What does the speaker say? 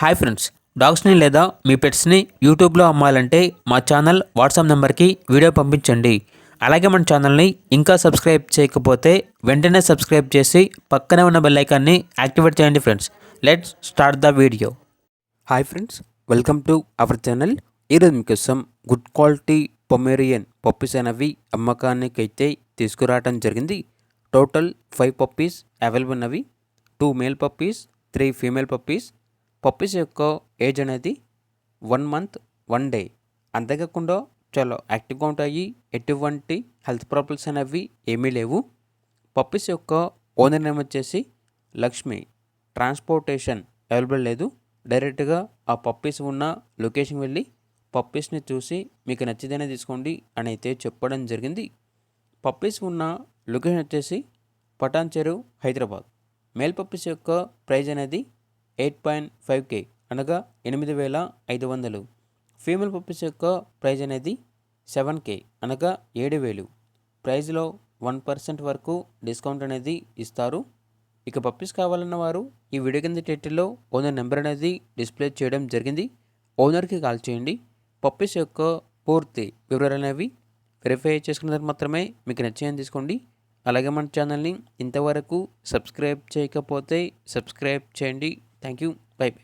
Hi friends, డాగ్స్ని లేదా మీ పెట్స్ని యూట్యూబ్లో అమ్మాలంటే మా ఛానల్ వాట్సాప్ నెంబర్కి వీడియో పంపించండి. అలాగే మన ఛానల్ని ఇంకా సబ్స్క్రైబ్ చేయకపోతే వెంటనే సబ్స్క్రైబ్ చేసి పక్కనే ఉన్న బెల్ ఐకాన్ని యాక్టివేట్ చేయండి friends. Let's start the video. Hi friends, welcome to our channel. ఈరోజు మీకోసం గుడ్ క్వాలిటీ పొమేరియన్ పప్పీస్ అనేవి అమ్మకానికి అయితే తీసుకురావడం జరిగింది. టోటల్ 5 పప్పీస్ అవైలబుల్ ఉన్నవి. 2 male puppies, 3 female puppies. Puppies యొక్క ఏజ్ అనేది 1 మంత్ 1 డే. అంతేకాకుండా చాలా యాక్టివ్గా ఉంటాయి. ఎటువంటి హెల్త్ ప్రాబ్లమ్స్ అనేవి ఏమీ లేవు. పప్పీస్ యొక్క ఓనర్ నేమ్ వచ్చేసి లక్ష్మి. ట్రాన్స్పోర్టేషన్ అవైలబుల్ లేదు. డైరెక్ట్గా ఆ పప్పీస్ ఉన్న లొకేషన్ వెళ్ళి పప్పీస్ని చూసి మీకు నచ్చితేనే తీసుకోండి అని అయితే చెప్పడం జరిగింది. పప్పీస్ ఉన్న లొకేషన్ వచ్చేసి పటాన్ చెరువు, హైదరాబాద్. మేల్ పప్పీస్ యొక్క ప్రైజ్ అనేది 8.5K అనగా 8,500. ఫీమేల్ పప్పీస్ యొక్క ప్రైజ్ అనేది 7K అనగా 7,000. ప్రైజ్లో 1% వరకు డిస్కౌంట్ అనేది ఇస్తారు. ఇక పప్పీస్ కావాలన్న వారు ఈ వీడియో కింద టైటిల్లో ఓనర్ నెంబర్ అనేది డిస్ప్లే చేయడం జరిగింది. ఓనర్కి కాల్ చేయండి. పప్పీస్ యొక్క పూర్తి వివరాలు అనేవి వెరిఫై చేసుకున్న తర్వాత మాత్రమే మీకు నచ్చేయని తీసుకోండి. అలాగే మన ఛానల్ని ఇంతవరకు సబ్స్క్రైబ్ చేయకపోతే సబ్స్క్రైబ్ చేయండి. Thank you. By by.